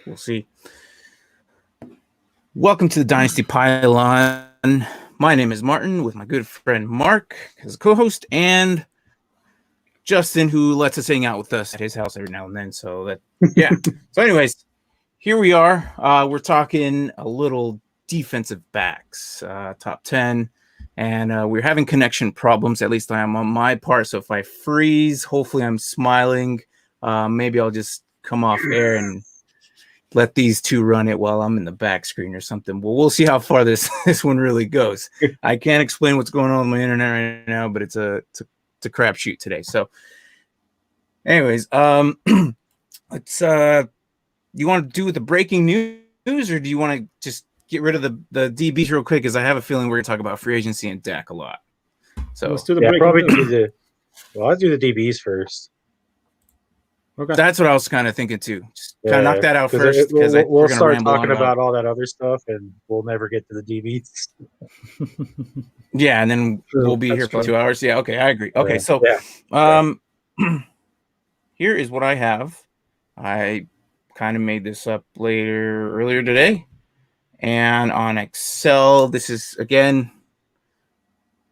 We'll see. Welcome to the Dynasty Pylon. My name is Martin with my good friend Mark as a co-host and Justin, who lets us hang out with us at his house every now and then. So anyways, here we are. We're talking a little defensive backs, top 10. And we're having connection problems. At least I am on my part. So if I freeze, hopefully I'm smiling. Maybe I'll just come off air and let these two run it while I'm in the back screen or something. Well, we'll see how far this one really goes. I can't explain what's going on my internet right now, but it's a crapshoot today. So, anyways, let's. You want to do with the breaking news, or do you want to just get rid of the DBs real quick? Because I have a feeling we're going to talk about free agency and Dak a lot. So let's do the breaking news. I'll do the DBs first. Okay. That's what I was kind of thinking too. Just kind of knock that out first. We'll start talking about all that other stuff, and we'll never get to the DBs. Yeah, and then we'll be here for 2 hours. Yeah, okay, I agree. Okay, here is what I have. I kind of made this up earlier today, and on Excel, this is again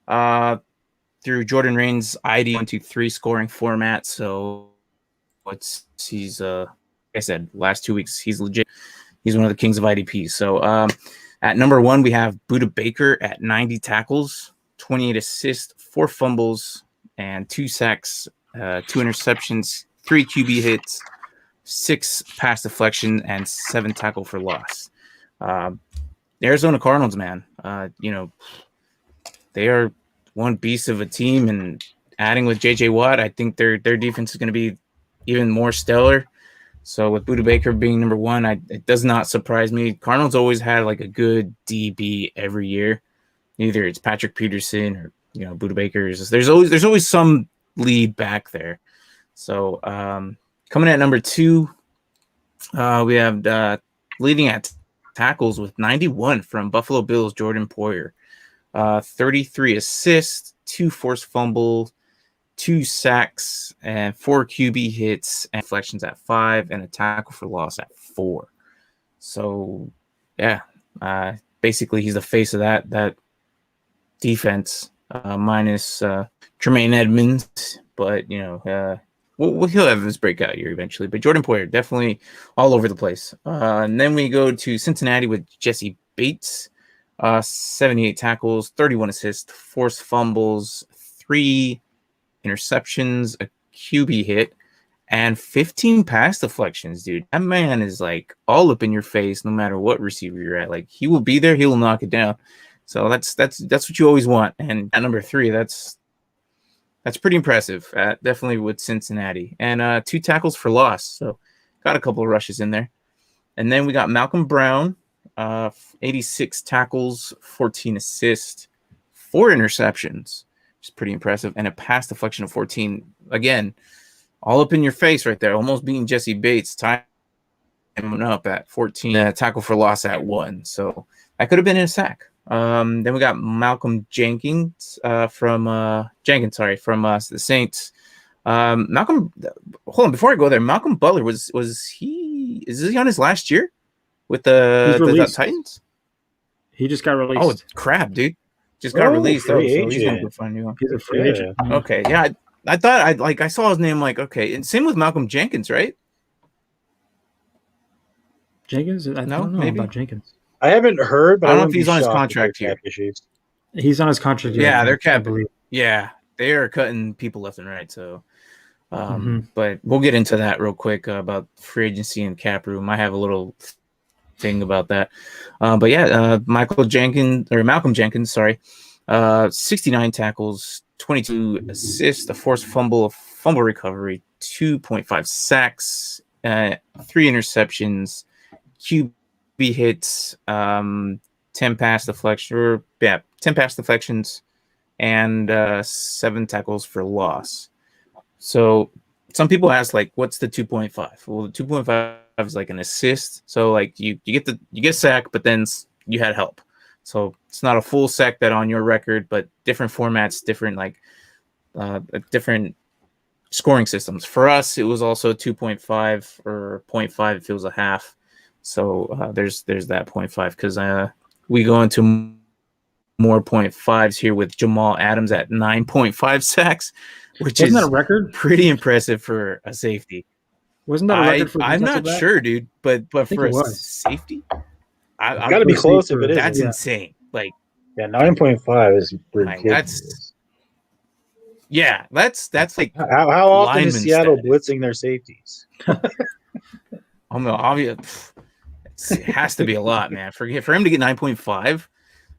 through Jordan Rain's ID 123 scoring format. So he's like I said, last 2 weeks he's legit. He's one of the kings of IDP. So at number 1 we have Budda Baker at 90 tackles, 28 assists, 4 fumbles, and 2 sacks, 2 interceptions, 3 QB hits, 6 pass deflection, and 7 tackle for loss. The Arizona Cardinals, man, they are one beast of a team, and adding with JJ Watt, I think their defense is going to be even more stellar. So with Budda Baker being number 1, it does not surprise me. Cardinals always had like a good DB every year. Either it's Patrick Peterson or Budda Baker. There's always some lead back there. So coming at number 2, we have leading at tackles with 91 from Buffalo Bills Jordan Poyer, 33 assists, 2 forced fumbles, 2 sacks, and 4 QB hits and deflections at 5, and a tackle for loss at 4. So, yeah, basically he's the face of that defense, minus Tremaine Edmonds, but he'll have his breakout year eventually. But Jordan Poyer definitely all over the place. And then we go to Cincinnati with Jesse Bates, 78 tackles, 31 assists, forced fumbles, 3 interceptions, a QB hit, and 15 pass deflections, dude. That man is like all up in your face no matter what receiver you're at. Like he will be there, he will knock it down. So that's what you always want. And at number 3, that's pretty impressive. Definitely with Cincinnati. And 2 tackles for loss. So got a couple of rushes in there. And then we got Malcolm Brown, 86 tackles, 14 assists, 4 interceptions. Which is pretty impressive. And a pass deflection of 14. Again, all up in your face right there. Almost beating Jesse Bates. Time up at 14. Tackle for loss at 1. So that could have been a sack. Then we got Malcolm Jenkins from the Saints. Malcolm, hold on, before I go there, Malcolm Butler is he on his last year with the Titans? He just got released. Oh crap, dude. Just got released. So he's gonna go find you. He's a free agent. Okay, yeah. I thought I saw his name okay. And same with Malcolm Jenkins, right? Jenkins? I don't know about Jenkins. I haven't heard, but I don't know if he's on his contract here. He's on his contract. Yeah, they're cap. Yeah, they are cutting people left and right. So, but we'll get into that real quick about free agency and cap room. I have a little thing about that. But yeah, Malcolm Jenkins, 69 tackles, 22 assists, a forced fumble recovery, 2.5 sacks, 3 interceptions, QB hits, 10 pass deflections, and 7 tackles for loss. So some people ask, like, what's the 2.5? Well, the 2.5 is like an assist. So like you get sacked, but then you had help. So it's not a full sack bet on your record, but different formats, different different scoring systems. For us, it was also 2.5 or 0.5 if it was a half. So there's that 0.5 because we go into more 0.5s here with Jamal Adams at 9.5 sacks, which Wasn't is that a record? pretty impressive for a safety. Wasn't that a record for I'm not sure, dude, but for a safety, it's got to be close if it is. That's insane. Like, 9.5 is ridiculous. That's like how often is Seattle blitzing their safeties? I'm obvious. It has to be a lot, man. For him to get 9.5,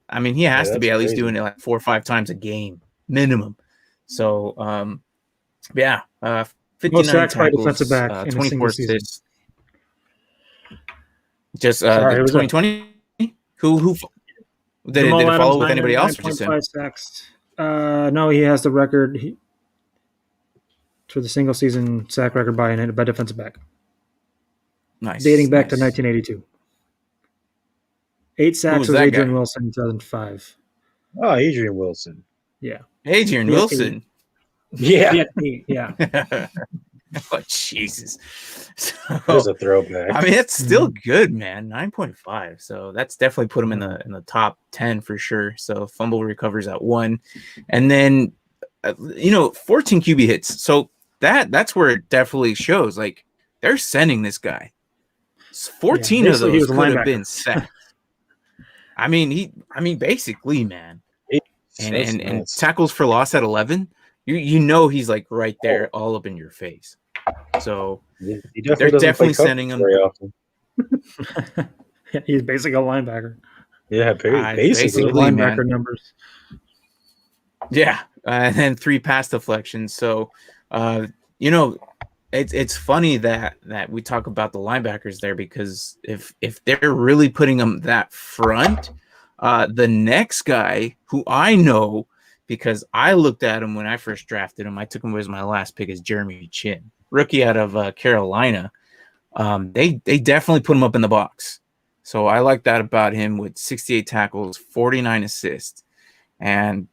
I mean, he has to be at least doing it like 4 or 5 times a game minimum. So, 59 tackles, defensive back 24 assists. Just 2020. Who did it follow with anybody else? 9.5 sacks. No, he has the record for the single season sack record by defensive back. Nice. Dating back to 1982. 8 sacks with Adrian Wilson in 2005. Oh, Adrian Wilson. Yeah. Adrian Wilson. Yeah. Oh, Jesus. There's a throwback. I mean, it's still good, man. 9.5. So that's definitely put him in the top 10 for sure. So fumble recovers at 1. And then, 14 QB hits. So that's where it definitely shows. Like, they're sending this guy. 14 of those could have been sacks. I mean, basically, man. And tackles for loss at 11. He's like right there, all up in your face. So they're definitely sending him. Very often. He's basically a linebacker. Yeah, basically linebacker numbers. Yeah, and then 3 pass deflections. So, it's funny that we talk about the linebackers there because if they're really putting them that front, the next guy who I know because I looked at him when I first drafted him, I took him as my last pick is Jeremy Chin, rookie out of Carolina. They definitely put him up in the box. So I like that about him with 68 tackles, 49 assists, and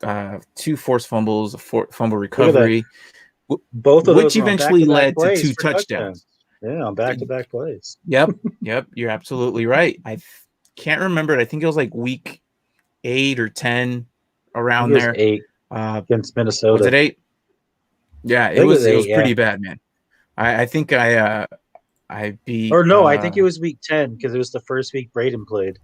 2 forced fumbles, a fumble recovery. Both of which eventually led to 2 touchdowns. Yeah, on back-to-back plays. Yep. You're absolutely right. I can't remember it. I think it was like week 8 or 10 around there. 8 against Minnesota. Was it 8? Yeah, it was pretty bad, man. I think I beat. Or no, I think it was week 10 because it was the first week Braden played.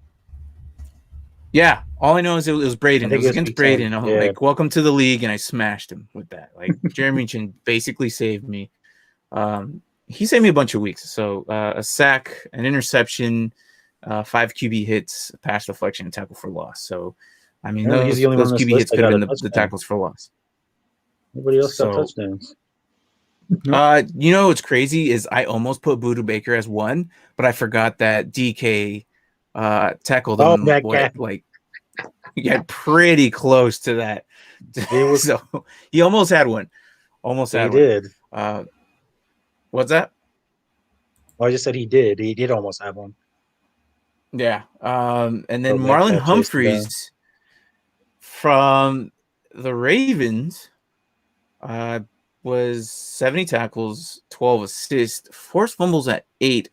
Yeah, all I know is it was Braden. It was against Braden. Like, welcome to the league, and I smashed him with that. Like, Jeremy Chin basically saved me. He saved me a bunch of weeks. So a sack, an interception, 5 QB hits, a pass deflection, and tackle for loss. So, I mean, those QB hits could have been the tackles for loss. Nobody else got touchdowns. What's crazy is I almost put Buda Baker as 1, but I forgot that DK tackled him pretty close to that. So he almost had one. He did. What's that? I just said he did. He did almost have one. Yeah. And then Marlon Humphries from the Ravens was 70 tackles, 12 assists, forced fumbles at 8,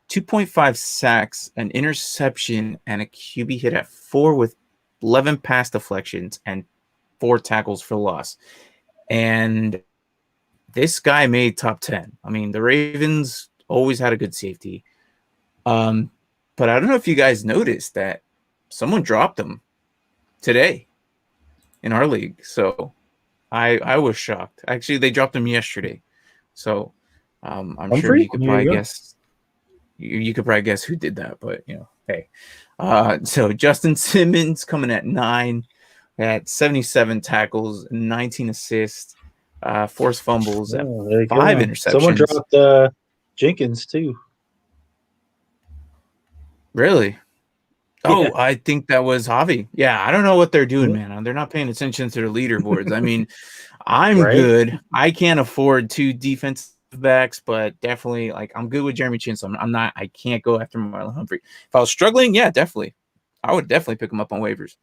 2.5 sacks, an interception, and a QB hit at 4 with 11 pass deflections and 4 tackles for loss. And this guy made top 10. I mean, the Ravens always had a good safety. But I don't know if you guys noticed that someone dropped him today in our league. So I was shocked. Actually, they dropped him yesterday. So I'm sure you could probably guess. You could probably guess who did that, but hey. So Justin Simmons coming at 9, at 77 tackles, 19 assists, forced fumbles, 5 interceptions. Someone dropped Jenkins too. Really? Oh, I think that was Javi. Yeah, I don't know what they're doing, man. They're not paying attention to their leaderboards. I mean, I'm good. I can't afford 2 defensive backs, but definitely, I'm good with Jeremy Chin, so I can't go after Marlon Humphrey. If I was struggling, yeah, definitely. I would definitely pick him up on waivers.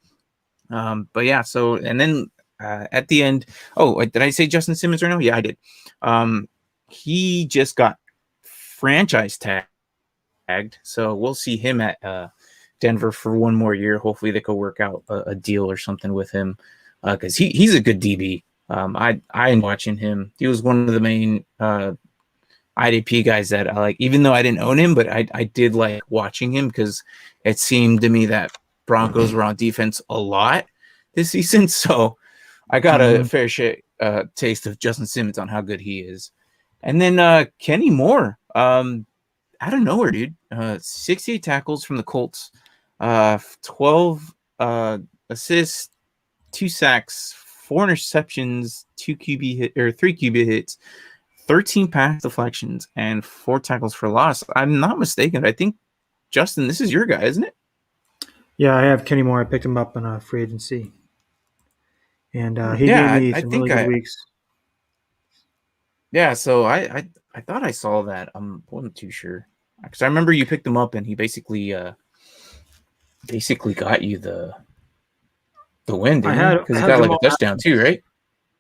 But yeah, so, and then at the end, did I say Justin Simmons right now? Yeah, I did. He just got franchise tagged tagged. So we'll see him at Denver for one more year. Hopefully they could work out a deal or something with him because he's a good DB. I am watching him. He was one of the main IDP guys that I like, even though I didn't own him, but I did like watching him because it seemed to me that Broncos were on defense a lot this season. So I got a fair taste of Justin Simmons on how good he is. And then Kenny Moore, out of nowhere, dude. 68 tackles from the Colts, 12 assists, 2 sacks, 4 interceptions, 3 QB hits, 13 pass deflections, and 4 tackles for loss. I'm not mistaken. I think, Justin, this is your guy, isn't it? Yeah, I have Kenny Moore. I picked him up in free agency. And he gave me some really good weeks. Yeah, so I thought I saw that. I wasn't too sure. Because I remember you picked him up and he basically got you the win, didn't he? Because he got like a touchdown too, right?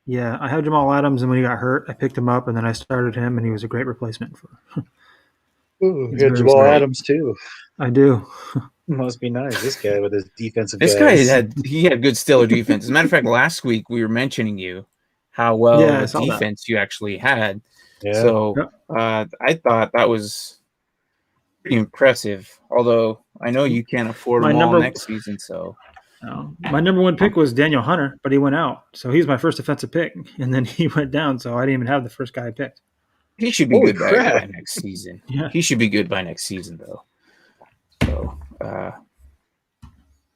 Yeah, I had Jamal Adams, and when he got hurt, I picked him up, and then I started him, and he was a great replacement for. Ooh, you had Jamal Adams too. I do. Must be nice. This guy with his defensive. This guy had good stellar defense. As a matter of fact, last week we were mentioning you how well the defense you actually had. Yeah. So I thought that was pretty impressive. Although I know you can't afford them all next season, so. My number one pick was Daniel Hunter, but he went out. So he's my first defensive pick, and then he went down, so I didn't even have the first guy I picked. He should be good by next season. Yeah. He should be good by next season, though. So,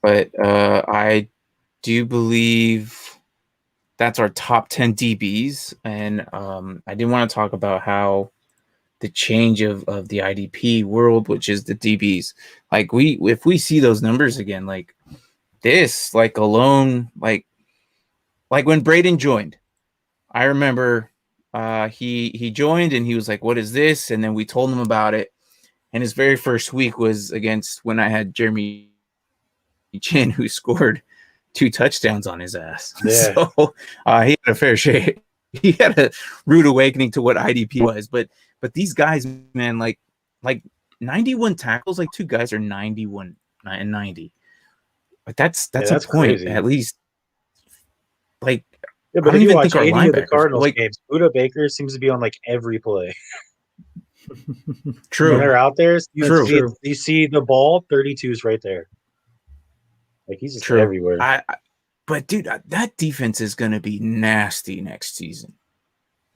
but I do believe that's our top 10 DBs, and I did want to talk about how the change of the IDP world, which is the DBs, like if we see those numbers again, like this, like alone, like when Braden joined, I remember he joined and he was like, "What is this?" And then we told him about it, and his very first week was against when I had Jeremy Chin, who scored 2 touchdowns on his ass. Yeah. So he had a fair share. He had a rude awakening to what IDP was, but these guys, man, like 91 tackles, like 2 guys are 91 and 90. But that's a point, crazy. At least. Like, yeah, but I don't even think our linebackers, of the Cardinals games, Budda Baker seems to be on like every play. True. When they're out there, you see the ball, 32's right there. Like he's just everywhere. But dude, that defense is going to be nasty next season.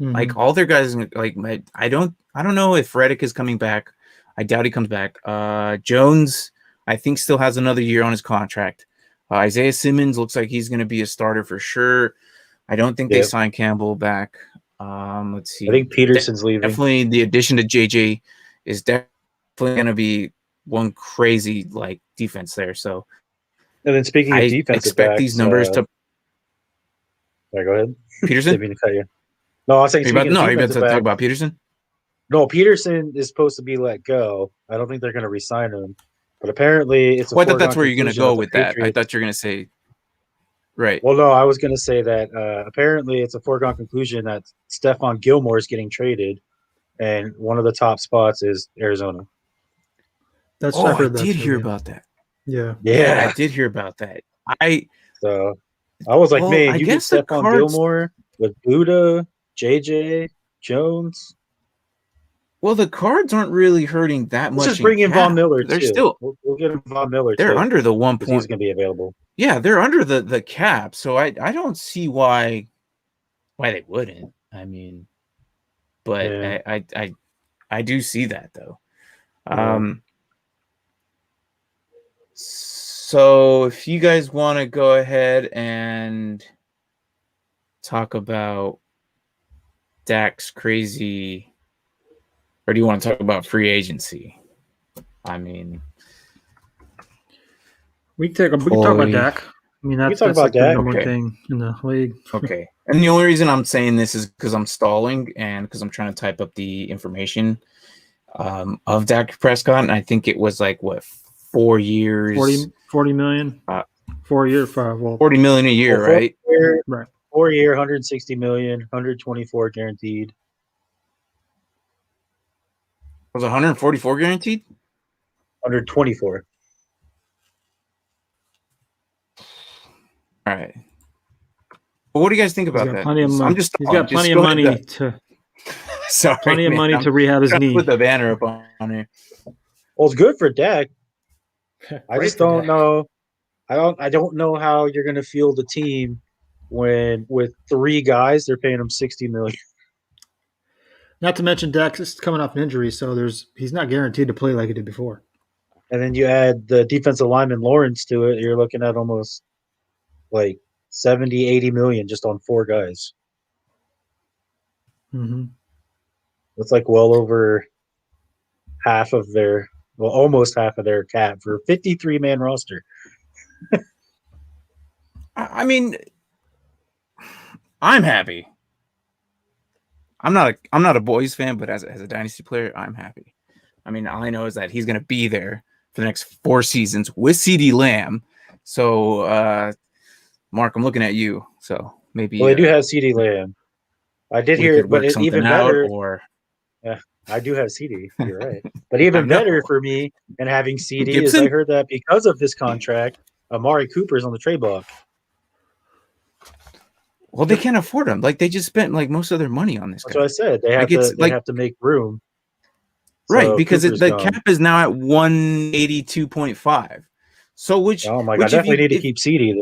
Mm-hmm. Like all their guys, like I don't know if Reddick is coming back. I doubt he comes back. Jones, I think, still has another year on his contract. Isaiah Simmons looks like he's going to be a starter for sure. I don't think they signed Campbell back. Let's see. I think Peterson's leaving. Definitely the addition to JJ is definitely going to be one crazy like defense there. So, and then speaking of defensive, I expect these numbers to. Right, go ahead. Peterson. Didn't mean to cut you. No, I was saying. Are you about to talk about Peterson? No, Peterson is supposed to be let go. I don't think they're going to re-sign him. But apparently, it's. I thought that's where you're going to go with that. I thought you're going to say. Right. Well, no, I was going to say that apparently it's a foregone conclusion that Stephon Gilmore is getting traded, and one of the top spots is Arizona. I did hear about that. Yeah. Yeah, I did hear about that. So I was like, man, you get Stephon Gilmore with Budda, JJ, Jones. Well, the Cards aren't really hurting that much. Let's just bring in Von Miller. They're too. Still. We'll get him Von Miller. They're under the 1 point. He's going to be available. Yeah, they're under the cap, so I don't see why they wouldn't. I mean, but yeah. I do see that though. Yeah. So if you guys want to go ahead and talk about Dak's crazy, or do you want to talk about free agency? I mean, we can talk about Dak. I mean, that's like the number one thing in the league. Okay. And the only reason I'm saying this is because I'm stalling and because I'm trying to type up the information of Dak Prescott. And I think it was like, 4 years? 40 million? 4 year, 40 million a year, right? Right. 4 year, 160 million, 124 guaranteed. Was 144 guaranteed? Under 24. All right. Well, what do you guys think He's about got that? plenty of money. I'm just He's got just plenty of go ahead, money to sorry, plenty of man. money I'm to rehab his trying to knee. put the banner up on here. Well, it's good for Dak. I Great just for don't Dak. know. I don't know how you're going to field the team when with 3 guys they're paying him $60 million. Not to mention Dak is coming off an injury, so he's not guaranteed to play like he did before. And then you add the defensive lineman Lawrence to it, you're looking at almost like 70, 80 million just on 4 guys. Mm-hmm. It's like well over almost half of their cap for a 53-man roster. I mean, I'm happy. I'm not a Boys fan, but as a Dynasty player, I'm happy. I mean, all I know is that he's going to be there for the next 4 seasons with CeeDee Lamb. So, Mark, I'm looking at you. So maybe Well, they do have CeeDee Lamb. I did we hear, could but work something even out, better. or I do have CeeDee. You're right. But even better for me and having CeeDee is I heard that because of this contract, Amari Cooper's on the trade block. Well, they can't afford him. Like they just spent like most of their money on this That's guy. what I said. They have to make room. Right, So because Cooper's the gone. cap is now at 182.5. So Oh my god, I definitely need to keep CeeDee.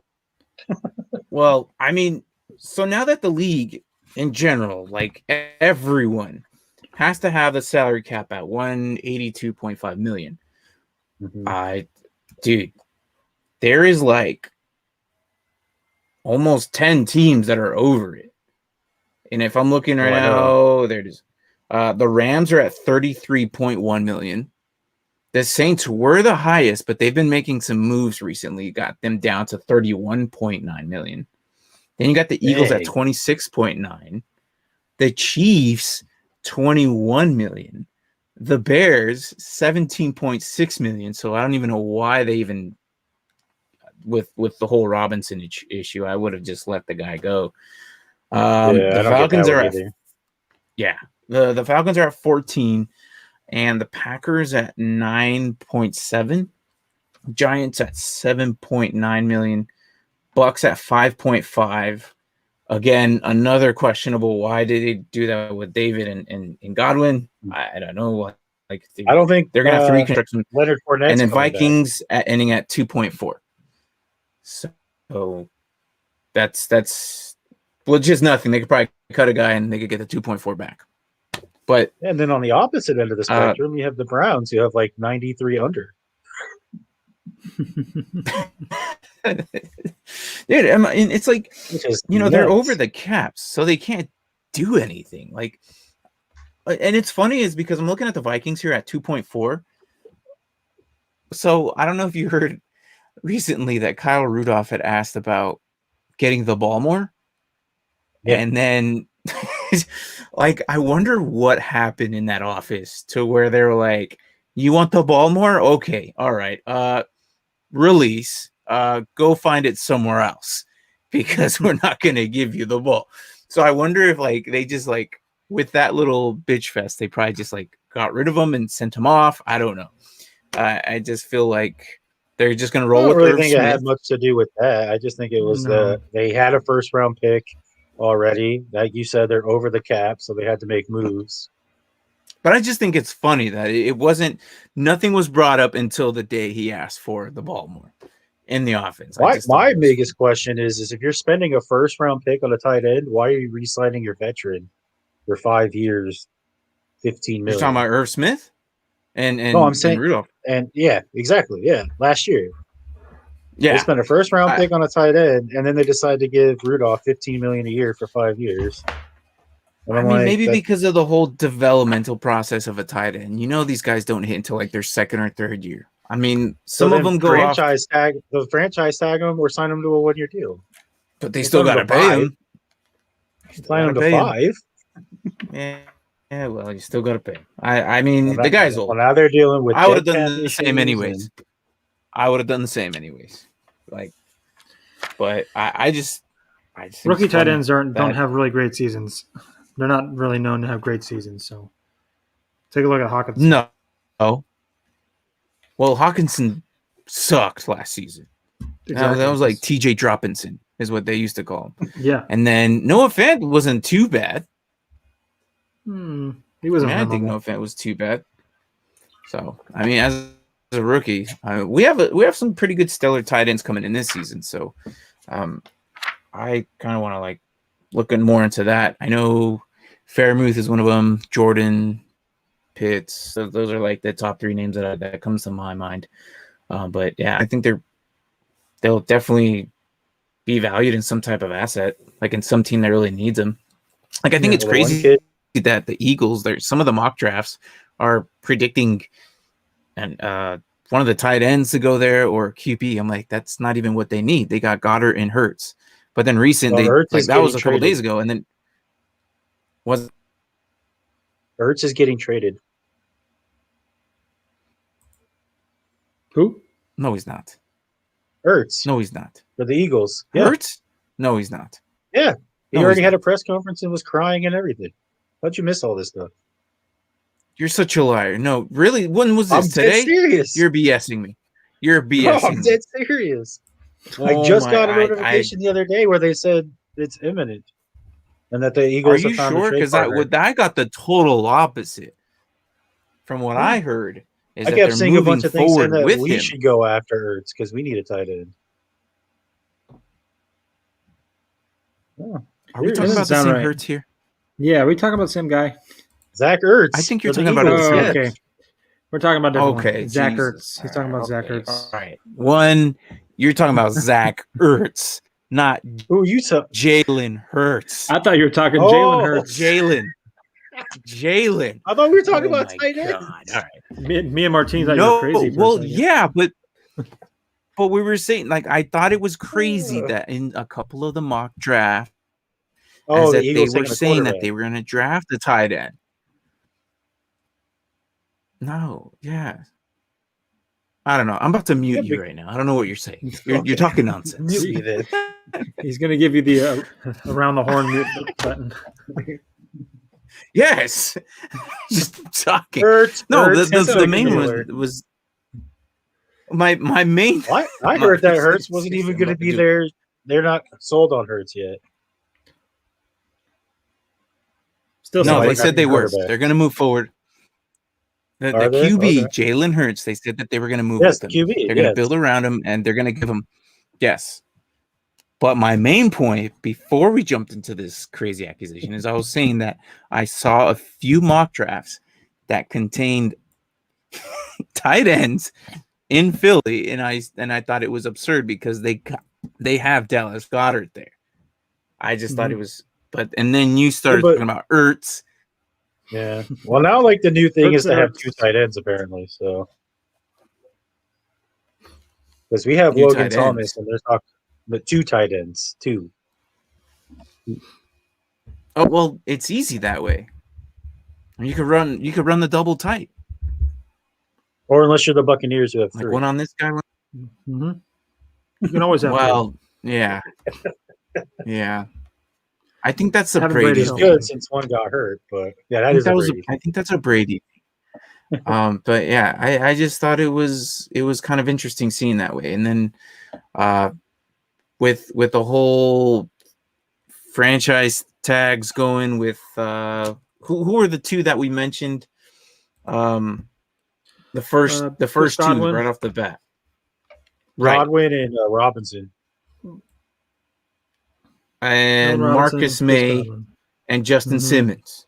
Well, I mean, so now that the league in general, like everyone, has to have a salary cap at 182.5 million. Mm-hmm. Dude, there is like almost 10 teams that are over it. And if I'm looking right now, there it is. The Rams are at 33.1 million. The Saints were the highest, but they've been making some moves recently, got them down to 31.9 million. Then you got the Eagles at 26.9. The Chiefs, 21 million. The Bears, 17.6 million. So I don't even know why they even, with the whole Robinson issue, I would have just let the guy go. The Falcons are at, the Falcons are at 14, and the Packers at 9.7. Giants at 7.9 million. Bucks at 5.5. Again, another questionable. Why did they do that with David and Godwin? I don't know. Like I don't think they're gonna have to reconstruct them. Leonard Fournette's and then Vikings ending at 2.4. So that's just nothing. They could probably cut a guy and they could get the 2.4 back. But and then on the opposite end of the spectrum, you have the Browns who have like 93 under. Dude, I mean, it's like they're over the caps, so they can't do anything. Like, and it's funny is because I'm looking at the Vikings here at 2.4. So I don't know if you heard recently that Kyle Rudolph had asked about getting the ball more, and then like I wonder what happened in that office to where they're like, "You want the ball more? Okay, all right, release." Go find it somewhere else because we're not going to give you the ball. So I wonder if like they just like with that little bitch fest, they probably just like got rid of him and sent him off. I don't know. I just feel like they're just going to roll with I don't really Irv think Smith. it had much to do with that. I just think it was they had a first round pick already. Like you said, they're over the cap, so they had to make moves. But I just think it's funny that nothing was brought up until the day he asked for the ball more in the offense. My biggest question is if you're spending a first round pick on a tight end, why are you re-signing your veteran for 5 years, 15 million? You're talking about Irv Smith and no, I'm saying Rudolph. And yeah, exactly. Yeah, last year. Yeah, they spent a first round pick on a tight end, and then they decided to give Rudolph $15 million a year for 5 years. And I mean, maybe because of the whole developmental process of a tight end. These guys don't hit until like their second or third year. I mean, some of them go franchise tag them or sign them to a 1-year deal. But they still got to pay him. Sign them to 5. Yeah, well, you still got to pay him. I mean, the guy's old. Well, now they're dealing with. I would have done the same anyways. Like, but I just rookie tight ends don't have really great seasons. They're not really known to have great seasons. So take a look at Hawkins. No. Well, Hawkinson sucked last season. Exactly. That was like TJ Droppinson is what they used to call him. Yeah. And then Noah Fant wasn't too bad. He wasn't. I think Noah Fant was too bad. So I mean, as a rookie, we have some pretty good stellar tight ends coming in this season. So I kind of want to like look more into that. I know Fairmouth is one of them. Jordan, Pitts. So those are like the top 3 names that comes to my mind. But yeah, I think they'll definitely be valued in some type of asset, like in some team that really needs them. Like I think it's crazy that the Eagles, some of the mock drafts are predicting and one of the tight ends to go there or QB. I'm like, that's not even what they need. They got Goddard and Hurts. But then recently, like that was a couple days ago, and then Hurts is getting traded. Who? No, he's not. Hurts. No, he's not. For the Eagles. Yeah. Hurts? No, he's not. Yeah. He No, already he's had not. a press conference and was crying and everything. How'd you miss all this stuff? You're such a liar. No, really? When was this? I'm Today? dead serious. You're BSing me. You're BSing No, I'm me. dead serious. Oh I just my- got a notification the other day where they said it's imminent and that the Are Eagles you have found sure? a trade Because partner. I got the total opposite from what I heard. Is I that kept they're seeing a moving bunch of things saying forward that with we him. should go after Ertz because we need a tight end. Oh, Are we talking about the same Hurts here? Yeah, we talking about the same guy. Zach Ertz. I think you're for the talking about Eagles, it. yes. Okay. We're talking about different Okay, one. Zach Jesus. Ertz. He's talking about Zach Ertz. All right. One, you're talking about Zach Ertz, not Who you took? Jalen Hurts. I thought you were talking Oh, Jalen Hurts. Jalen. I thought we were talking Oh about my tight ends. God. All right. Me and Martine thought you were crazy. For a well, second. yeah, but we were saying like I thought it was crazy that in a couple of the mock draft, Oh, the that they Eagles were taking a saying that quarterback. they were going to draft the tight end. No, yeah. I don't know. I'm about to mute you right now. I don't know what you're saying. You're talking nonsense. Mute me then. He's going to give you the around the horn mute button. Yes. Just talking. Ertz, No, Ertz, the main singular. one was my main. What? I heard that Hurts wasn't even going to be there. They're not sold on Hurts yet. Still No, sounds they like said they were. quarterback. They're going to move forward. The Are they? QB, Okay. Jalen Hurts, they said that they were going to move Yes, with him. QB. They're going to build around him, and they're going to give him, yes. But my main point, before we jumped into this crazy accusation, is I was saying that I saw a few mock drafts that contained tight ends in Philly, and I thought it was absurd because they have Dallas Goedert there. I just thought it was, and then you started talking about Ertz. Yeah. Well, now like the new thing is to have Hurts. 2 tight ends apparently. So because we have 2 Logan tight Thomas ends. and there's talk, but 2 tight ends, 2. Oh well, it's easy that way. You could run the double tight, Or unless you're the Buccaneers who have 3. like one on this guy. One. Mm-hmm. You can always have. Well, yeah, yeah. I think that's a Having Brady. Brady It's help. good since one got hurt, but yeah, that is a Brady. I think that's a Brady. But yeah, I just thought it was kind of interesting seeing that way, and then with the whole franchise tags going with who are the 2 that we mentioned? The first Chris 2 Godwin. right off the bat. Right. Godwin and Robinson. And Robinson, Marcus Chris May Godwin. and Justin Mhm. Simmons.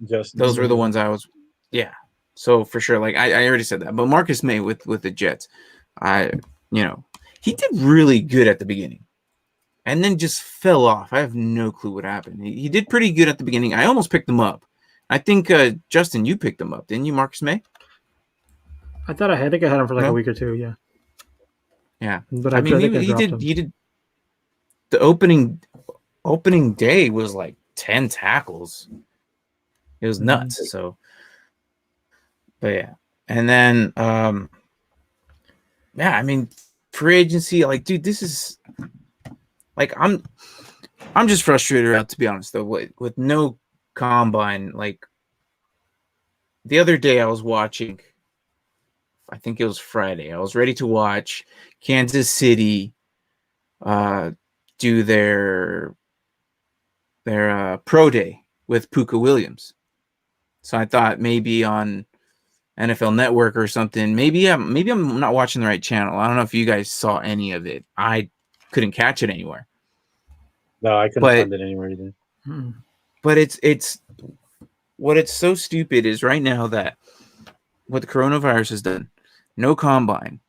Just Those were the ones I was, yeah. So for sure, like I already said that, but Marcus May with the Jets, he did really good at the beginning, and then just fell off. I have no clue what happened. He did pretty good at the beginning. I almost picked him up. I think Justin, you picked him up, didn't you, Marcus May? I think I had him for like No? a week or 2. Yeah. Yeah, But I mean, think I he dropped did. him. He did. The opening day was like 10 tackles. It was nuts. So, but yeah, and then yeah, I mean, free agency, like, dude, this is like I'm just frustrated out, to be honest, though, with no combine. Like the other day, I was watching I think it was Friday. I was ready to watch Kansas City do their pro day with Puka Williams. So I thought maybe on NFL Network or something. Maybe I'm not watching the right channel. I don't know if you guys saw any of it. I couldn't catch it anywhere. No, I couldn't find it anywhere either. But it's what it's so stupid is right now that what the coronavirus has done, no combine,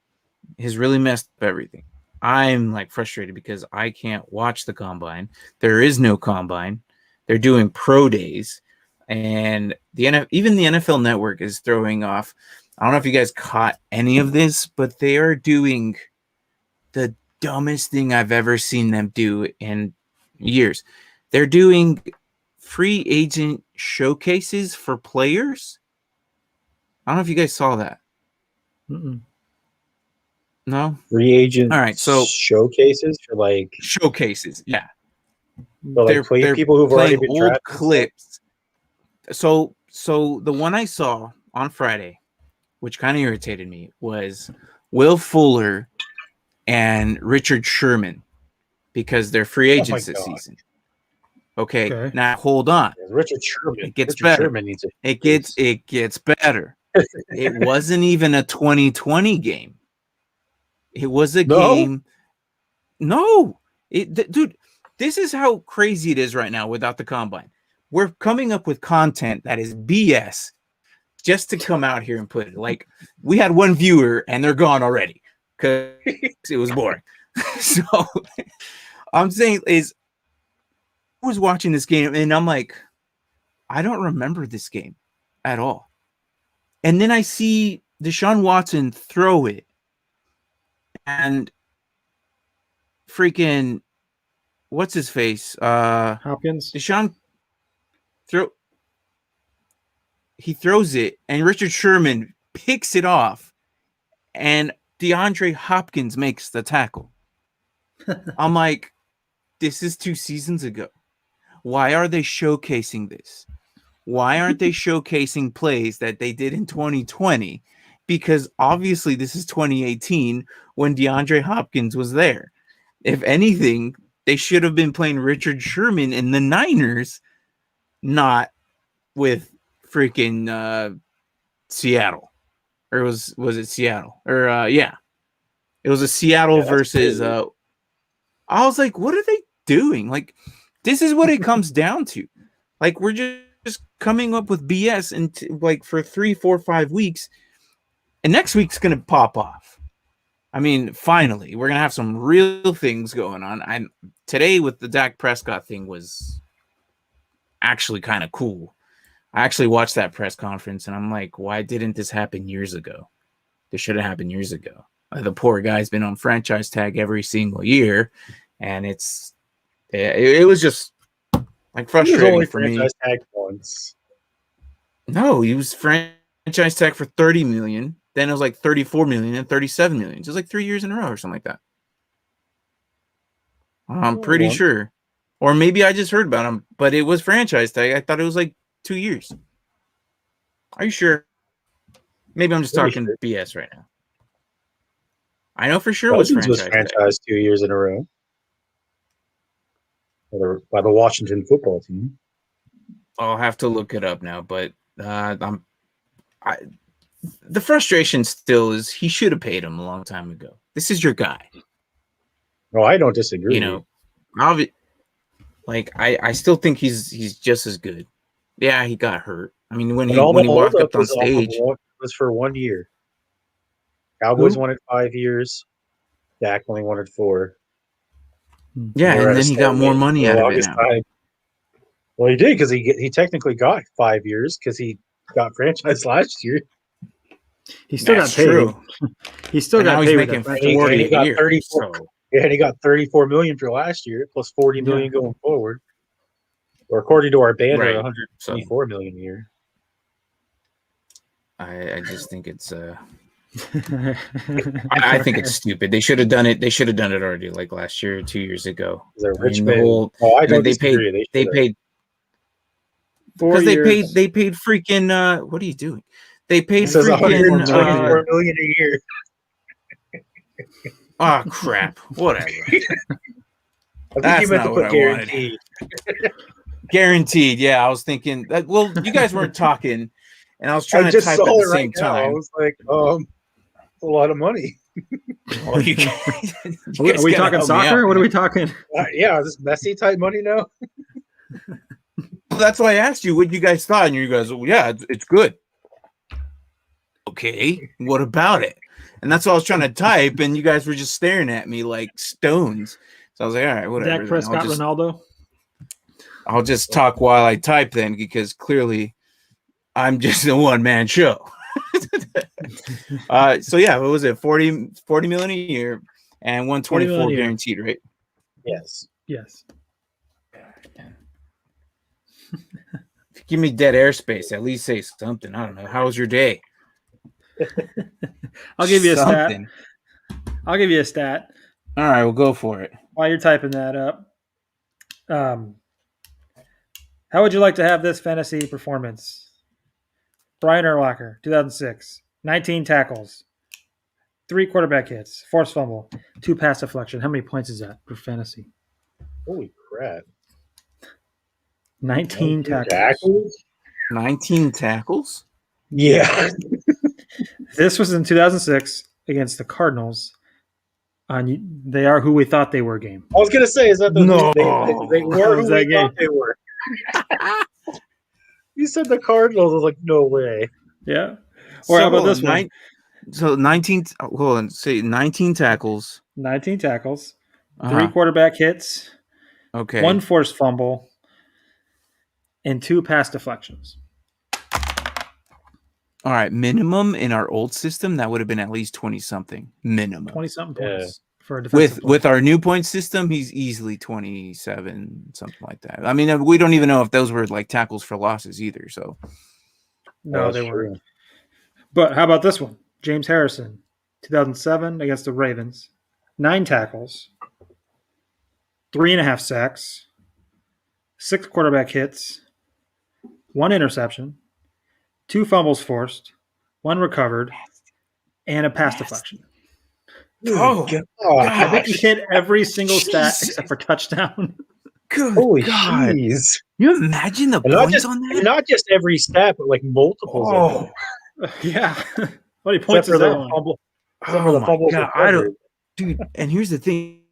has really messed up everything. I'm like frustrated because I can't watch the combine. There is no combine. They're doing pro days, and even the NFL Network is throwing off. I don't know if you guys caught any of this, but they are doing the dumbest thing I've ever seen them do in years. They're doing free agent showcases for players. I don't know if you guys saw that. Mm-mm. No? Free agent All right, so showcases for like showcases, yeah. they're people who've already been old drafted. clips. So the one I saw on Friday, which kind of irritated me, was Will Fuller and Richard Sherman because they're free agents this season. Okay, now hold on. Richard Sherman. It gets Richard better. Sherman needs it gets better. It wasn't even a 2020 game. It was a game. No, dude, this is how crazy it is right now without the combine. We're coming up with content that is BS just to come out here and put it. Like, we had one viewer and they're gone already because it was boring. So I'm saying is I was watching this game and I'm like, I don't remember this game at all. And then I see Deshaun Watson throw it and freaking what's his face? Hopkins. Deshaun he throws it and Richard Sherman picks it off and DeAndre Hopkins makes the tackle. I'm like, this is 2 seasons ago. Why are they showcasing this? Why aren't they showcasing plays that they did in 2020? Because obviously this is 2018 when DeAndre Hopkins was there. If anything, they should have been playing Richard Sherman in the Niners, not with freaking Seattle. Or was it Seattle? Or yeah. It was a Seattle versus I was like, what are they doing? Like, this is what it comes down to. Like, we're just coming up with BS and like for 3, 4, 5 weeks, and next week's gonna pop off. I mean, finally, we're gonna have some real things going on. Today with the Dak Prescott thing was actually kind of cool. I actually watched that press conference and I'm like, why didn't this happen years ago? This should have happened years ago. The poor guy's been on franchise tag every single year, and it was just like frustrating for me. Franchise tag once. No, he was franchise tag for $30 million. Then it was like $34 million and $37 million. It was like 3 years in a row or something like that. I'm pretty sure, or maybe I just heard about him, but it was franchise tag. I thought it was like 2 years. Are you sure? Maybe I'm just talking BS right now. I know for sure it was franchised 2 years in a row by the Washington football team. I'll have to look it up now, but the frustration still is he should have paid him a long time ago. This is your guy. No, I don't disagree. You know, like I still think he's just as good. Yeah, he got hurt. I mean, when he walked up on stage, was for 1 year. Cowboys wanted 5 years. Dak only wanted 4. Yeah, and then he got more money out of it now. Well, he did because he technically got 5 years because he got franchised last year. He still got paid. True. He still got paid. Making 40 he got years, 34. so. Yeah, and he got $34 million for last year, plus $40 million going forward. Or according to our banner, $124 million a year. I just think it's I think it's stupid. They should have done it. They should have done it already, like last year or 2 years ago. They paid because they paid freaking. What are you doing? They paid It says freaking 124 million a year. oh crap. Whatever. I think That's you meant to not what put I wanted. guaranteed. Guaranteed. Yeah, I was thinking that. Well, you guys weren't talking, and I was I trying to just type saw at the it right same now. I time. was like, a lot of money. Well, you guys, Are we talking soccer? What are we talking? Yeah, is this Messi type money now? That's why I asked you what you guys thought, and you guys, well, yeah, it's good. Okay, what about it? And that's what I was trying to type, and you guys were just staring at me like stones. So I was like, all right, whatever. Dak Prescott, Ronaldo. I'll just talk while I type then, because clearly I'm just a one-man show. So yeah, what was it? 40 million a year and 124 guaranteed, right? Yes. Yes. Give me dead airspace. At least say something. I don't know. How was your day? I'll give you a Something. stat. I'll give you a stat. All right, we'll go for it. While you're typing that up, how would you like to have this fantasy performance? Brian Urlacher, 2006, 19 tackles, 3 quarterback hits, forced fumble, 2 pass deflection. How many points is that for fantasy? Holy crap. 19 tackles. 19 tackles? Yeah. This was in 2006 against the Cardinals. They are who we thought they were game. I was gonna say, is that the No. they were who we thought they were? You said the Cardinals. I was like, no way. Yeah. Or how about this one? So 19. Hold on. Say 19 tackles. 19 tackles, 3 quarterback hits, Okay. 1 forced fumble, and 2 pass deflections. All right. Minimum in our old system, that would have been at least 20 something. Minimum. 20 something points for a defensive with our new point system, he's easily 27, something like that. I mean, we don't even know if those were like tackles for losses either. So no, they weren't. But how about this one? James Harrison, 2007 against the Ravens, 9 tackles, 3.5 sacks, 6 quarterback hits, 1 interception, 2 fumbles forced, 1 recovered, and a pass deflection. Oh, God. I think he hit every single stat except for touchdown. Good Holy God. jeez. You imagine the points on that? Not just every stat, but like multiples of them. Yeah. How many points is that one? Oh my God. I don't, dude. And here's the thing.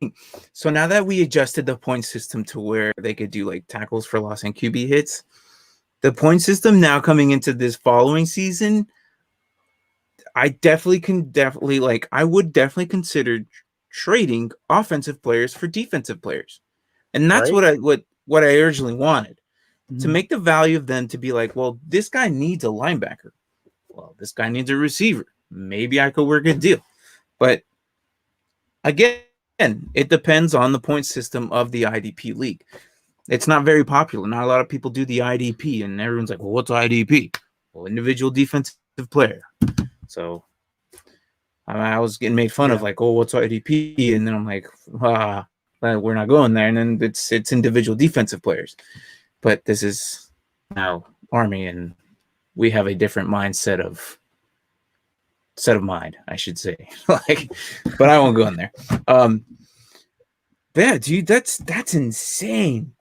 So now that we adjusted the point system to where they could do like tackles for loss and QB hits, the point system now coming into this following season, I would definitely consider trading offensive players for defensive players. And that's what I originally wanted. To make the value of them to be like, well, this guy needs a linebacker. Well, this guy needs a receiver. Maybe I could work a deal. But again, it depends on the point system of the IDP league. It's not very popular. Not a lot of people do the IDP, and everyone's like, well, what's IDP? Well, individual defensive player. So I was getting made fun of, like, oh, what's IDP? And then I'm like, we're not going there. And then it's individual defensive players. But this is now Army, and we have a different set of mind, I should say. But I won't go in there. Yeah, dude, that's insane.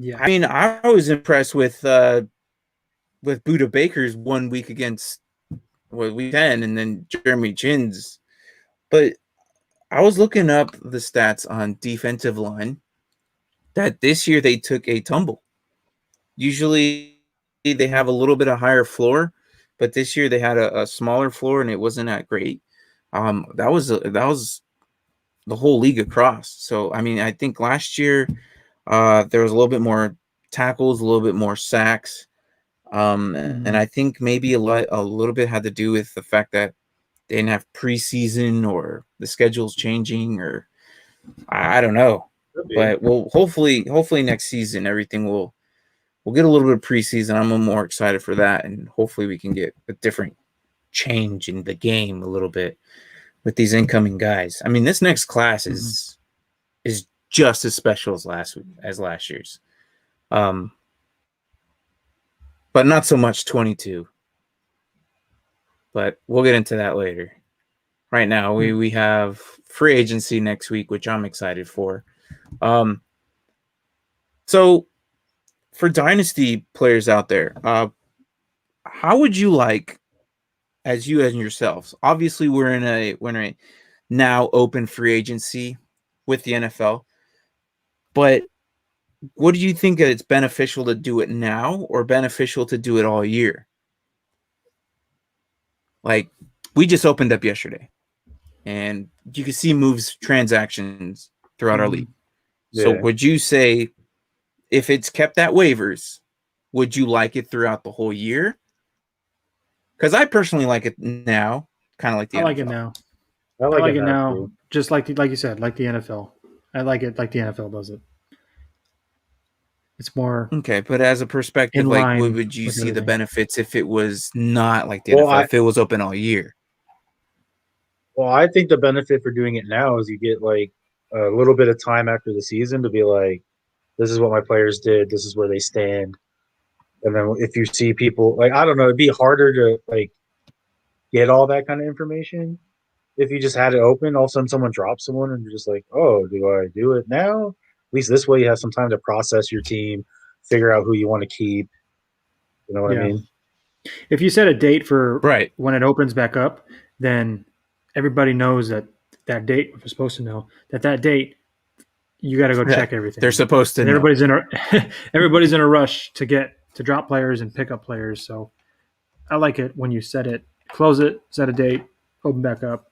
Yeah, I mean, I was impressed with Buda Baker's 1 week against week 10, and then Jeremy Chin's. But I was looking up the stats on defensive line that this year they took a tumble. Usually they have a little bit of higher floor, but this year they had a smaller floor, and it wasn't that great. That was the whole league across. So I mean, I think last year there was a little bit more tackles, a little bit more sacks, and I think maybe a little bit had to do with the fact that they didn't have preseason, or the schedule's changing, or I don't know. But well, hopefully next season everything will. We'll get a little bit of preseason. I'm more excited for that, and hopefully we can get a different change in the game a little bit with these incoming guys. I mean, this next class is just as special as last year's, but not so much 22. but we'll get into that later. Right now, we have free agency next week, which I'm excited for. So for Dynasty players out there, how would you like, as yourselves? Obviously, we're in a now open free agency with the NFL, but what do you think it's beneficial to do it now or beneficial to do it all year? Like, we just opened up yesterday, and you can see moves, transactions throughout our league. So would you say, if it's kept at waivers, would you like it throughout the whole year? Because I personally like it now, kind of like the NFL. I like it now. I like it now, too. Just like you said, like the NFL. I like it like the NFL does it. It's more okay, but as a perspective, like, would you see the benefits if it was not like the NFL, if it was open all year? Well, I think the benefit for doing it now is you get like a little bit of time after the season to be like, this is what my players did, this is where they stand. And then if you see people, like, I don't know, it'd be harder to like get all that kind of information if you just had it open. All of a sudden someone drops someone and you're just like, oh, do I do it now? At least this way you have some time to process your team, figure out who you want to keep. You know what I mean? If you set a date for right when it opens back up, then everybody knows that date, we're supposed to know that date, you got to go check everything. They're supposed to know. Everybody's in a rush to drop players and pick up players. So I like it when you set it, close it, set a date, open back up.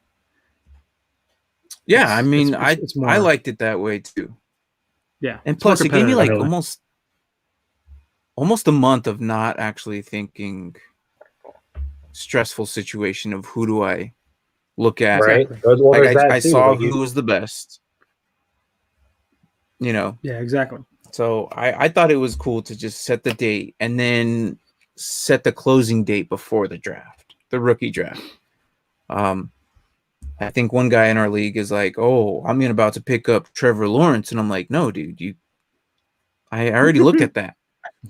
Yeah, I liked it that way too. Yeah, and plus it gave me like almost a month of not actually thinking stressful situation of who do I look at. Right. Like I saw who was the best. You know. Yeah, exactly. So I thought it was cool to just set the date and then set the closing date before the draft, the rookie draft. I think one guy in our league is like, oh, I'm about to pick up Trevor Lawrence. And I'm like, no, dude, I already looked at that.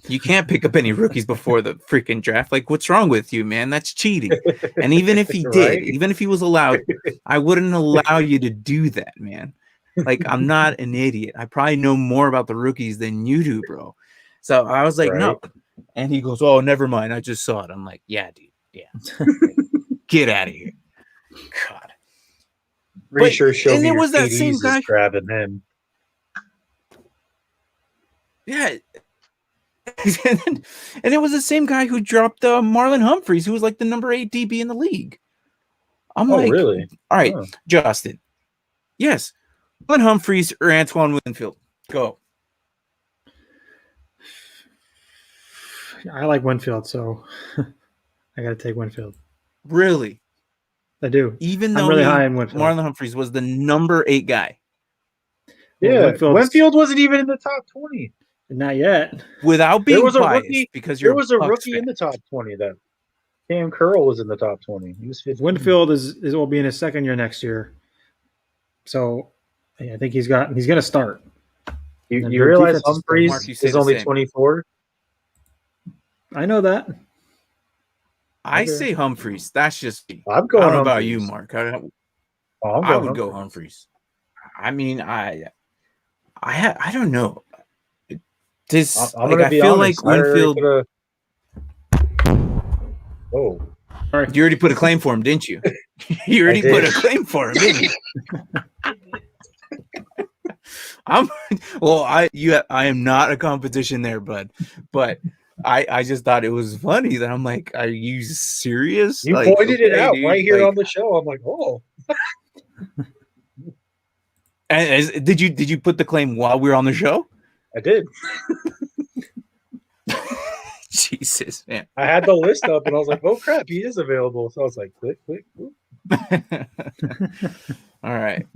You can't pick up any rookies before the freaking draft. Like, what's wrong with you, man? That's cheating. And even if he did, even if he was allowed, I wouldn't allow you to do that, man. Like, I'm not an idiot. I probably know more about the rookies than you do, bro. So I was like, no. And he goes, oh, never mind. I just saw it. I'm like, yeah, dude. Yeah. Get out of here. God. Pretty sure Shelby, and it was that same guy grabbing him. Yeah. And it was the same guy who dropped Marlon Humphries, who was like the number 8 DB in the league. I'm like, really? All right, Justin. Yes. Marlon Humphries or Antoine Winfield? Go. I like Winfield, so I got to take Winfield. Really? I do. Even though I'm really high in Winfield. Marlon Humphries was the number 8 guy. Yeah, Winfield wasn't even in the top 20. Not yet. Without being biased, because there was a rookie in the top 20 that Cam Curl was in the top 20. He was 15. Winfield will be in his second year next year, so I think he's going to start. You realize Humphries is only 24? I know that. I say Humphries. That's just me. I'm going. I don't know about you, Mark. I would go Humphries. I mean, I don't know. I feel like Winfield. Oh, you already put a claim for him, didn't you? You already put a claim for him, didn't you? I am not a competition there, bud. But I just thought it was funny that I'm like, are you serious? You pointed it out right here on the show. I'm like, oh. And did you put the claim while we were on the show? I did. Jesus, man. I had the list up and I was like, oh crap, he is available. So I was like, click. All right.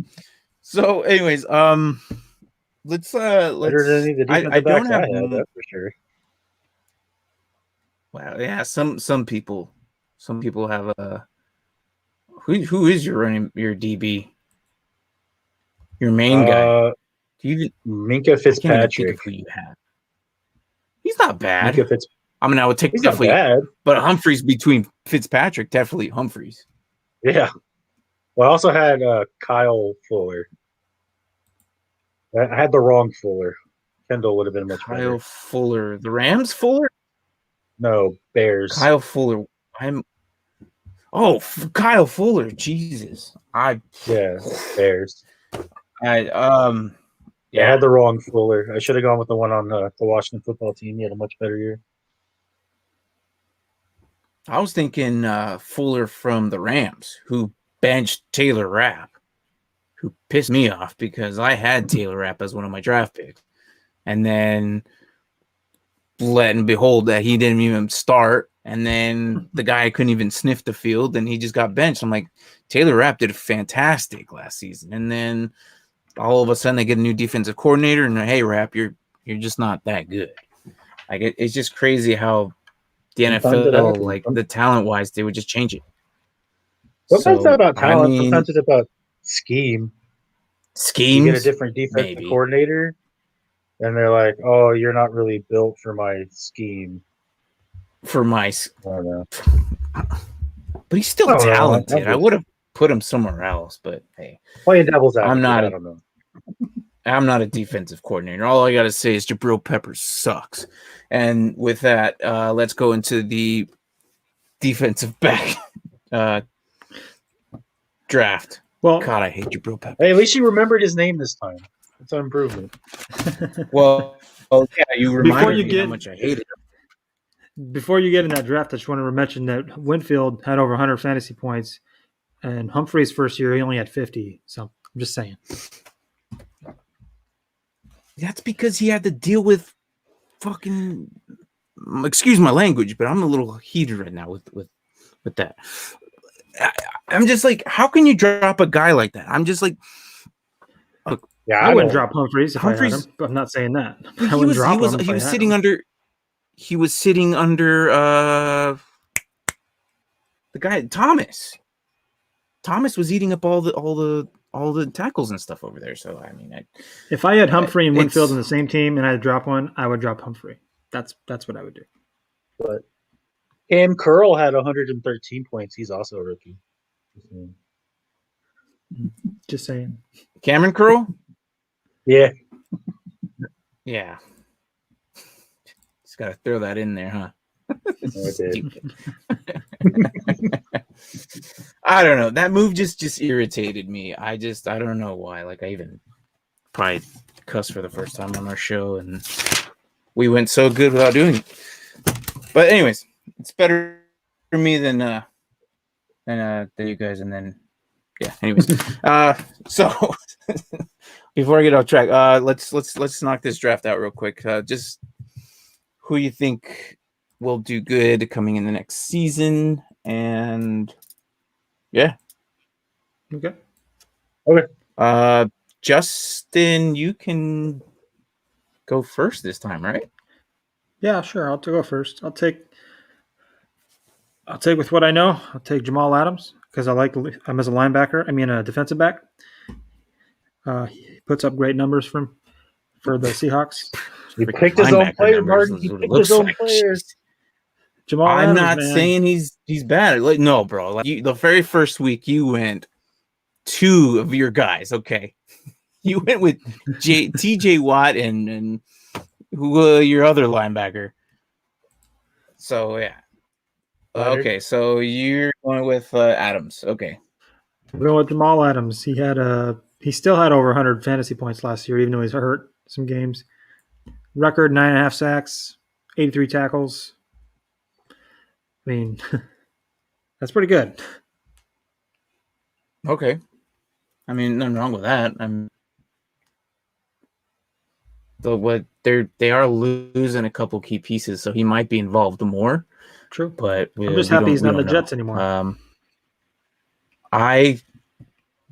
So anyways, let's better than any of the I don't have that's for sure. Wow, yeah, some people have a who is your DB? Your main guy? Minka Fitzpatrick. Who you have? He's not bad. I mean, I would take He's not definitely, bad. but Humphries between Fitzpatrick, definitely Humphries. Yeah. Well, I also had Kyle Fuller. I had the wrong Fuller. Kendall would have been much Kyle better. Fuller, the Rams Fuller. No, Bears. Kyle Fuller. Kyle Fuller. Jesus, Yeah, Bears. I Yeah, I yeah. had the wrong Fuller. I should have gone with the one on the Washington football team. He had a much better year. I was thinking Fuller from the Rams, who benched Taylor Rapp, who pissed me off because I had Taylor Rapp as one of my draft picks, and then let and behold that he didn't even start, and then the guy couldn't even sniff the field, and he just got benched. I'm like, Taylor Rapp did fantastic last season, and then all of a sudden they get a new defensive coordinator, and hey, Rapp, you're just not that good. Like it's just crazy how the Sometimes it NFL, happens. like the talent wise, they would just change it. Sometimes it's not about I talent. mean, Sometimes it's about scheme. You get a schemes, different defensive maybe. coordinator, and they're like, "Oh, you're not really built for my scheme." For my, I don't know. but he's still I don't know. talented. I would have put him somewhere else, but hey, Playing devil's advocate. I'm not I a- don't know. I'm not a defensive coordinator. All I got to say is Jabril Peppers sucks. And with that, let's go into the defensive back draft. Well, God, I hate Jabril Peppers. Hey, at least you remembered his name this time. It's an improvement. Well, yeah, you reminded you me get- how much I hated him. before you get in that draft, I just want to mention that Winfield had over 100 fantasy points, and Humphreys' first year he only had 50. So I'm just saying. That's because he had to deal with fucking. Excuse my language, but I'm a little heated right now with that. I'm just like, how can you drop a guy like that? I'm just like, Yeah, I wouldn't know. drop Humphreys if I Humphreys- had him, but I'm not saying that. he I wouldn't was drop him if I was had sitting him. under. He was sitting under the guy Thomas. Thomas was eating up all the tackles and stuff over there. So I mean, If I had Humphrey and Winfield it's- on the same team and I had to drop one, I would drop Humphrey. That's what I would do. But Cam Curl had 113 points. He's also a rookie. Just saying. Cameron Curl. Yeah. Yeah, just gotta throw that in there, huh? I did. I don't know. That move just irritated me. I don't know why. Like I even probably cussed for the first time on our show, and we went so good without doing it. But anyways, it's better for me than you guys. And then yeah. Anyways, so before I get off track, let's knock this draft out real quick. Just who you think will do good coming in the next season, and yeah. Okay. Justin, you can go first this time, right? Yeah, sure. I'll go first. I'll take with what I know. I'll take Jamal Adams because I like him as a linebacker. I mean, a defensive back. He puts up great numbers for the Seahawks. He picked his own Linebacker player, numbers Martin. is He what it picked looks his own like. player. Jeez. Jamal I'm Adams, not man. saying he's bad. Like no, bro. Like the very first week you went two of your guys. Okay, you went with T.J. Watt and who your other linebacker. So yeah. Leonard. Okay, so you're going with Adams. Okay. We're going with Jamal Adams. He still had over 100 fantasy points last year, even though he's hurt some games. Record 9.5 sacks, 83 tackles. I mean, that's pretty good. Okay. I mean, nothing wrong with that. They are losing a couple key pieces, so he might be involved more. True. But I'm just happy he's not in the Jets anymore.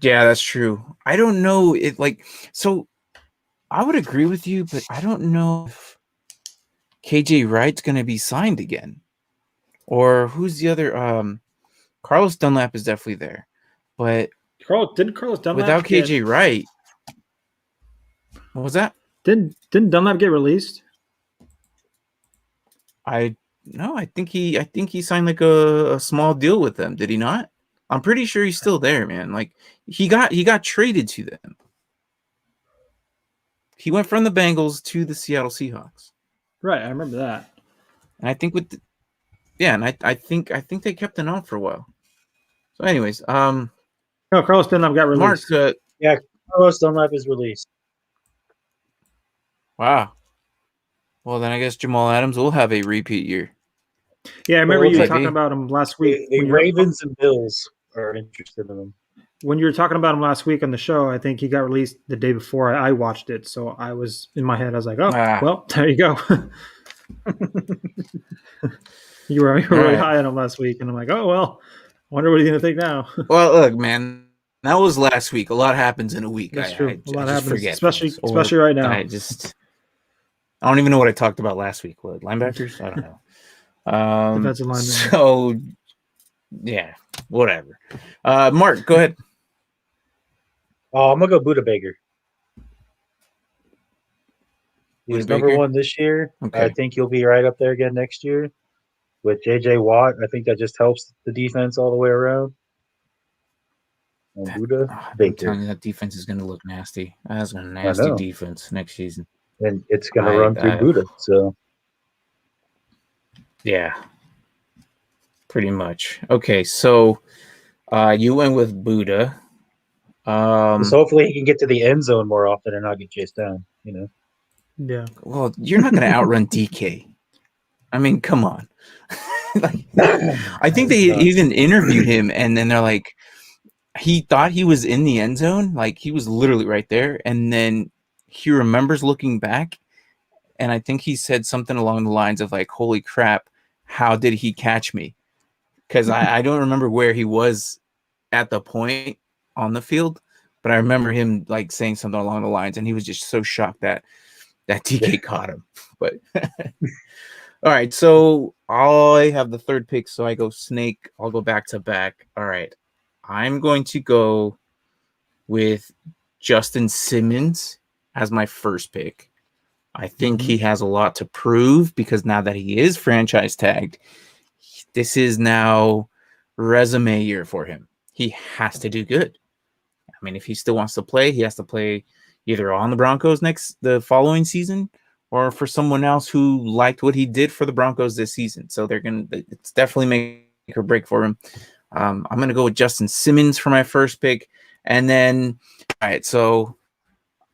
Yeah, that's true. I don't know so I would agree with you, but I don't know if KJ Wright's going to be signed again, or who's the other. Carlos Dunlap is definitely there, but Didn't Carlos Dunlap without KJ Wright, what was that? Didn't Dunlap get released? I No, I think he signed like a small deal with them. Did he not? I'm pretty sure he's still there, man. Like he got traded to them. He went from the Bengals to the Seattle Seahawks. Right, I remember that. And I think and I think they kept it on for a while. So, anyways, No, Carlos Dunlap got released. Mark, Yeah, Carlos Dunlap is released. wow. Well, then I guess Jamal Adams will have a repeat year. Yeah, I remember Well, you looks talking like- about him last week. The when you were- Ravens and Bills are interested in him. when you were talking about him last week on the show, I think he got released the day before I watched it. So I was in my head, I was like, "Oh, well, there you go." you were really high on him last week, and I'm like, "Oh well, I wonder what he's going to think now." Well, look, man, that was last week. A lot happens in a week. That's true. A lot I happens, forget especially things. Or right now. I don't even know what I talked about last week. What, linebackers? I don't know. Defensive lineman. So, yeah, whatever. Mark, go ahead. Oh, I'm gonna go Buda Baker. He was Buda number Baker? one this year. Okay. I think he'll be right up there again next year with J.J. Watt. I think that just helps the defense all the way around. And Buda I'm Baker, telling you, that defense is going to look nasty. That's a know. nasty defense next season. and it's gonna run through Buda. So Yeah, pretty much. Okay, so you went with Buddha. so hopefully he can get to the end zone more often and not get chased down. You know. Yeah. Well, you're not going to outrun DK. I mean, come on. Like, I think they even interviewed him, and then they're like, he thought he was in the end zone, like he was literally right there, and then he remembers looking back, and I think he said something along the lines of like, "Holy crap, how did he catch me?" Because I don't remember where he was at the point on the field, but I remember him like saying something along the lines, and he was just so shocked that DK caught him. But all right, so I have the third pick, so I go snake. I'll go back to back. All right, I'm going to go with Justin Simmons as my first pick. I think he has a lot to prove because now that he is franchise tagged, this is now resume year for him. He has to do good. I mean, if he still wants to play, he has to play either on the Broncos the following season, or for someone else who liked what he did for the Broncos this season. So it's definitely make or break for him. I'm going to go with Justin Simmons for my first pick. And then, all right, so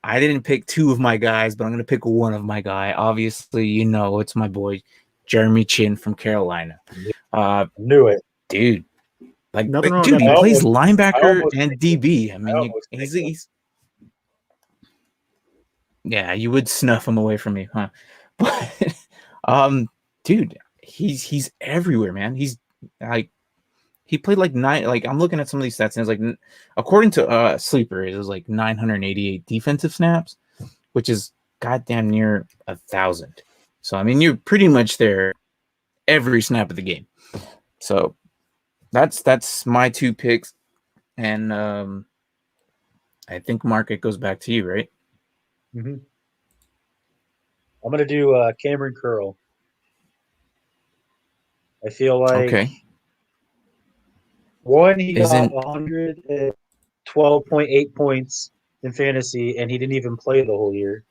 I didn't pick two of my guys, but I'm going to pick one of my guy. Obviously, it's my boy, Jeremy Chin from Carolina. Knew it. Dude. Like, Nothing wrong dude, with he that. plays I linebacker almost and picked DB. I mean, almost picked him. he's yeah, you would snuff him away from me, huh? But dude, he's everywhere, man. He's like he played like I'm looking at some of these stats, and it's like according to Sleeper, it was like 988 defensive snaps, which is goddamn near 1,000. So I mean, you're pretty much there every snap of the game. So that's my two picks, and I think Mark, it goes back to you, right? Mm-hmm. I'm gonna do Cameron Curl. I feel like one, he got 112.8 points in fantasy, and he didn't even play the whole year.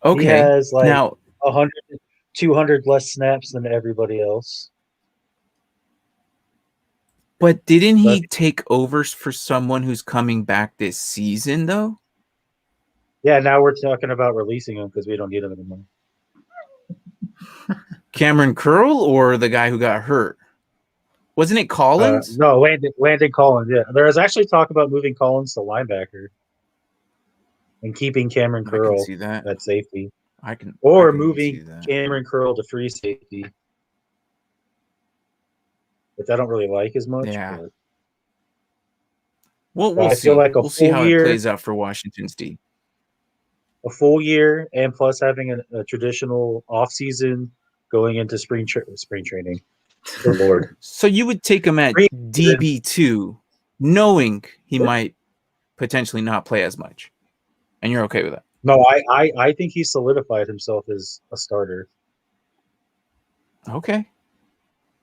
Okay, he has like now 100, 200 less snaps than everybody else. but didn't he take overs for someone who's coming back this season, though? Yeah, now we're talking about releasing him because we don't need him anymore. Cameron Curl or the guy who got hurt? Wasn't it Collins? No, Landon Collins. Yeah, there was actually talk about moving Collins to linebacker and keeping Cameron I can Curl see that. at safety, I can moving see that. Cameron Curl to free safety, which I don't really like as much. Yeah. But Well, But we'll I see. feel like We'll see how full year- it plays out for Washington's D. a full year and plus having a traditional off season going into spring training. Good Lord. So you would take him at Green- DB2, knowing he might potentially not play as much, and you're okay with that? No, I think he solidified himself as a starter. Okay.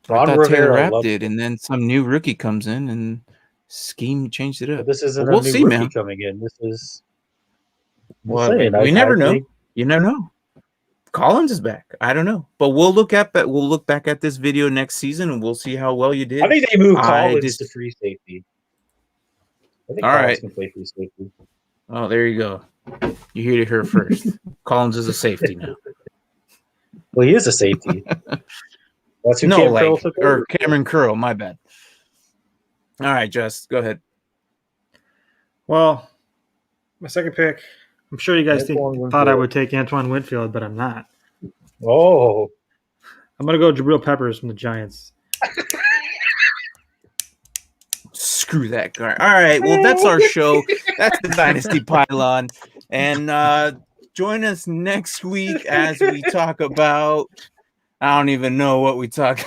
I Ron thought Taylor Rivera Rapp loves did, him. and then some new rookie comes in and scheme changed it But up. this isn't Well, a we'll new see, rookie man. coming in. This is. I'm Well, saying, we I never know. think. You never know. Collins is back. I don't know, but we'll look back at this video next season, and we'll see how well you did. I think they move I Collins just to free safety. I think all Collins right. can play free safety. Oh, there you go. You heard it here first. Collins is a safety now. Well, he is a safety. That's who No, Cam Curl like took or over. Cameron Curl. My bad. All right, Just go ahead. Well, my second pick. I'm sure you guys Antoine thought I Winfield. would take Antoine Winfield, but I'm not. Oh, I'm going to go Jabril Peppers from the Giants. Screw that guy. All right, well, that's our show. That's the Dynasty Pylon. And join us next week as we talk about. I don't even know what we talking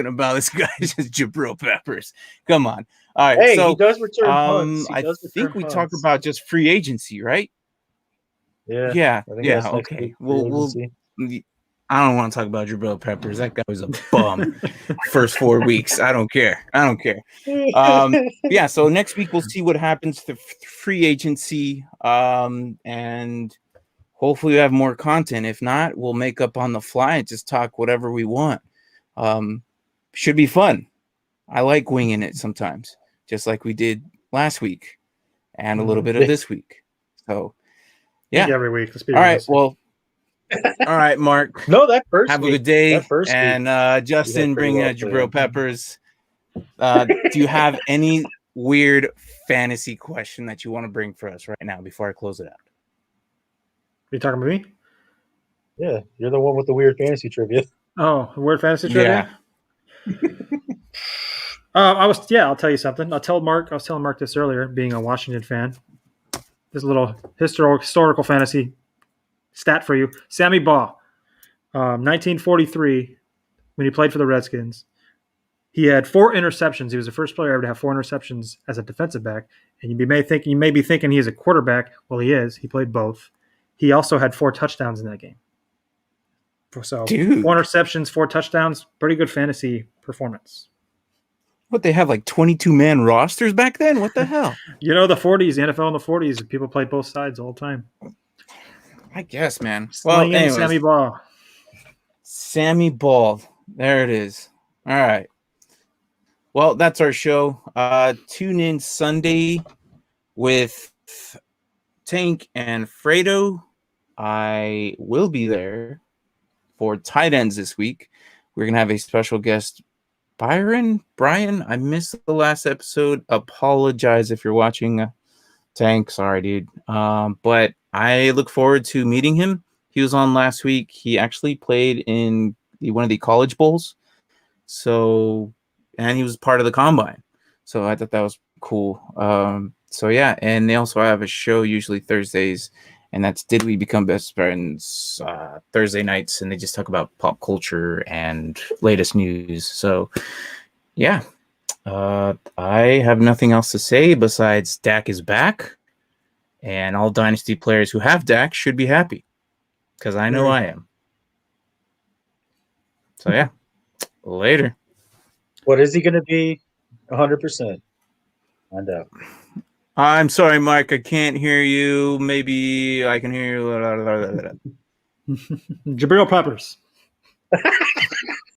about. This guy's just Jabril Peppers. Come on. All right, hey, so he does return punts. He I does think return we talk punts. about just free agency, right? Yeah, Yeah, I think yeah. that's next Okay, week. Free we'll. agency. I don't want to talk about Jabril Peppers. That guy was a bum. First 4 weeks. I don't care. Yeah, so next week we'll see what happens to free agency, and hopefully we have more content. If not, we'll make up on the fly and just talk whatever we want. Should be fun. I like winging it sometimes, just like we did last week and a little bit of this week. So yeah, every week. Let's be all right. realistic. Well, all right, Mark. No, that first Have week. a good day. That first and week, Justin, pretty bring well Jabril planned. Peppers. Do you have any weird fantasy question that you want to bring for us right now before I close it out? Are you talking about me? Yeah, you're the one with the weird fantasy trivia. Oh, weird fantasy trivia? I'll tell you something. I was telling Mark this earlier, being a Washington fan. This little historical fantasy stat for you. Sammy Baugh, 1943, when he played for the Redskins, he had 4 interceptions. He was the first player ever to have 4 interceptions as a defensive back. And you may be thinking he is a quarterback. Well, he is. He played both. He also had 4 touchdowns in that game. So, Dude. 4 interceptions, 4 touchdowns. Pretty good fantasy performance. What, they have like 22-man rosters back then? What the hell? The 40s, the NFL in the 40s, people played both sides all the time. I guess, man. Sling in anyways, Sammy Baugh. Sammy Ball. There it is. All right. Well, that's our show. Tune in Sunday with Tank and Fredo. I will be there for tight ends this week. We're going to have a special guest, Brian, I missed the last episode. Apologize if you're watching, Tank. Sorry, dude. But I look forward to meeting him. He was on last week. He actually played in one of the college bowls. So, and he was part of the combine. So I thought that was cool. So yeah, and they also have a show usually Thursdays, and that's Did We Become Best Friends Thursday nights, and they just talk about pop culture and latest news. So yeah, I have nothing else to say besides Dak is back, and all Dynasty players who have Dak should be happy, because I know I am. So yeah, later. What is he going to be? 100%. Find out. I'm sorry, Mike. I can't hear you. Maybe I can hear you. Jabril Peppers.